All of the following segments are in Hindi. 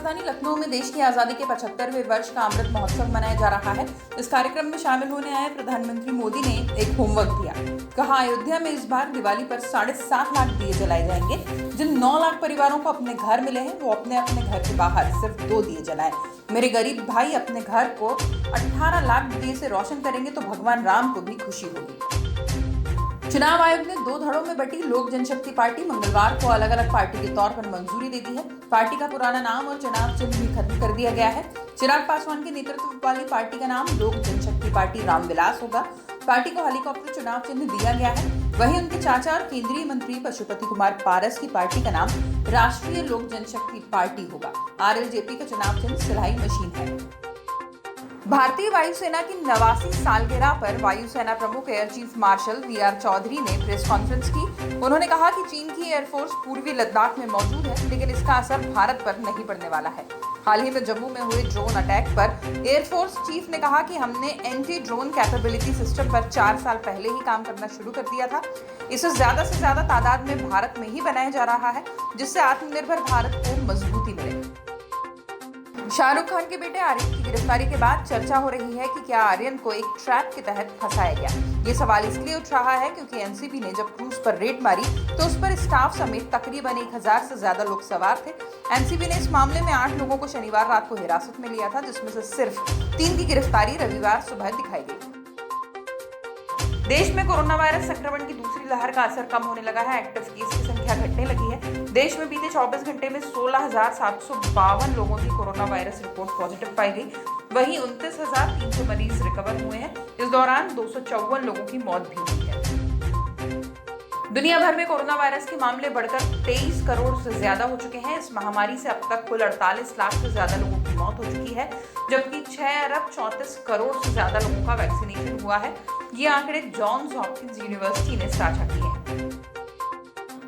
राजधानी लखनऊ में देश की आजादी के 75वें वर्ष का अमृत महोत्सव मनाया जा रहा है। इस कार्यक्रम में शामिल होने आए प्रधानमंत्री मोदी ने एक होमवर्क दिया। कहा, अयोध्या में इस बार दिवाली पर 7.5 लाख दिए जलाए जाएंगे। जिन 9 लाख परिवारों को अपने घर मिले हैं वो अपने अपने घर के बाहर सिर्फ 2 दिए जलाएं। मेरे गरीब भाई अपने घर को 18 लाख दिए से रोशन करेंगे तो भगवान राम को भी खुशी होगी। चुनाव आयोग ने 2 धड़ों में बटी लोक जनशक्ति पार्टी मंगलवार को अलग अलग पार्टी के तौर पर मंजूरी दे दी है। पार्टी का पुराना नाम और चुनाव चिन्ह भी खत्म कर दिया गया है। चिराग पासवान के नेतृत्व वाली पार्टी का नाम लोक जनशक्ति पार्टी रामविलास होगा। पार्टी को हेलीकॉप्टर चुनाव चिन्ह दिया गया है। वहीं उनके चाचा और केंद्रीय मंत्री पशुपति कुमार पारस की पार्टी का नाम राष्ट्रीय लोक जनशक्ति पार्टी होगा। आरएलजेपी का चुनाव चिन्ह सिलाई मशीन है। भारतीय वायुसेना की 89वीं सालगिरह पर वायुसेना प्रमुख air chief marshal VR Chaudhari ने प्रेस कॉन्फ्रेंस की। उन्होंने कहा कि चीन की एयरफोर्स पूर्वी लद्दाख में मौजूद है, लेकिन इसका असर भारत पर नहीं पड़ने वाला है। हाल ही में जम्मू में हुए ड्रोन अटैक पर एयरफोर्स चीफ ने कहा कि हमने एंटी ड्रोन कैपेबिलिटी सिस्टम पर 4 साल पहले ही काम करना शुरू कर दिया था। इसे ज्यादा से ज्यादा तादाद में भारत में ही बनाया जा रहा है, जिससे आत्मनिर्भर भारत को मजबूती मिले। शाहरुख खान के बेटे आर्यन की गिरफ्तारी के बाद चर्चा हो रही है कि क्या आर्यन को एक ट्रैप के तहत फंसाया गया। ये सवाल इसलिए उठ रहा है क्योंकि एनसीबी ने जब क्रूज पर रेड मारी तो उस पर स्टाफ समेत तकरीबन 1000 से ज्यादा लोग सवार थे। एनसीबी ने इस मामले में 8 लोगों को शनिवार रात को हिरासत में लिया था, जिसमें से सिर्फ 3 की गिरफ्तारी रविवार सुबह दिखाई गई। देश में कोरोना वायरस संक्रमण की दूसरी लहर का असर कम होने लगा है। एक्टिव केस की संख्या घटने लगी है। देश में बीते 24 घंटे में 16,752 लोगों की कोरोना वायरस रिपोर्ट पॉजिटिव पाई गई। वहीं 29,300 मरीज रिकवर हुए हैं। इस दौरान 254 लोगों की मौत भी हुई है। दुनिया भर में कोरोना वायरस के मामले बढ़कर 23 करोड़ से ज्यादा हो चुके हैं। इस महामारी से अब तक कुल 48 लाख से ज्यादा लोगों की मौत हो चुकी है, जबकि 6 अरब 34 करोड़ से ज्यादा लोगों का वैक्सीनेशन हुआ है। ये आंकड़े जॉन्स हॉपकिंस यूनिवर्सिटी ने साझा किए हैं।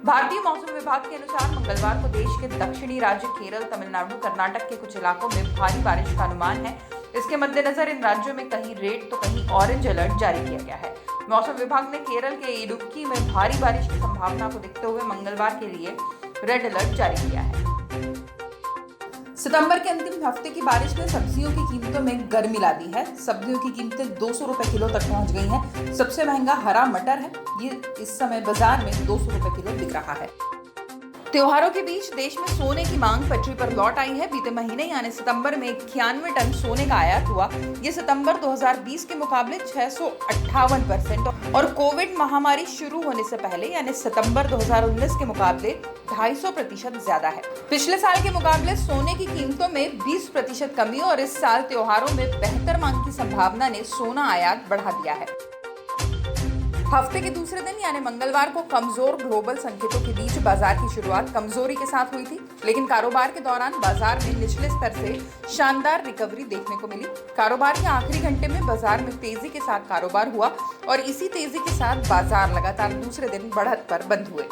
भारतीय मौसम विभाग के अनुसार मंगलवार को देश के दक्षिणी राज्य केरल, तमिलनाडु, कर्नाटक के कुछ इलाकों में भारी बारिश का अनुमान है। इसके मद्देनजर इन राज्यों में कहीं रेड तो कहीं ऑरेंज अलर्ट जारी किया गया है। मौसम विभाग ने केरल के इडुक्की में भारी बारिश की संभावना को देखते हुए मंगलवार के लिए रेड अलर्ट जारी किया है। सितंबर के अंतिम हफ्ते की बारिश ने सब्जियों की कीमतों में गर्मी ला दी है। सब्जियों की कीमतें 200 रुपए किलो तक पहुंच गई हैं। सबसे महंगा हरा मटर है। ये इस समय बाजार में 200 रुपए किलो बिक रहा है। त्योहारों के बीच देश में सोने की मांग पटरी पर लौट आई है। बीते महीने यानी सितंबर में 91 टन सोने का आयात हुआ। ये सितंबर 2020 के मुकाबले 658% और कोविड महामारी शुरू होने से पहले यानी सितंबर 2019 के मुकाबले 250% ज्यादा है। पिछले साल के मुकाबले सोने की कीमतों में 20% कमी और इस साल त्योहारों में बेहतर मांग की संभावना ने सोना आयात बढ़ा दिया है। हफ्ते के दूसरे दिन यानी मंगलवार को कमजोर ग्लोबल संकेतों के बीच बाजार की शुरुआत कमजोरी के साथ हुई थी, लेकिन कारोबार के दौरान बाजार में निचले स्तर से शानदार रिकवरी देखने को मिली। कारोबार के आखिरी घंटे में बाजार में तेजी के साथ कारोबार हुआ और इसी तेजी के साथ बाजार लगातार दूसरे दिन बढ़त पर बंद हुए।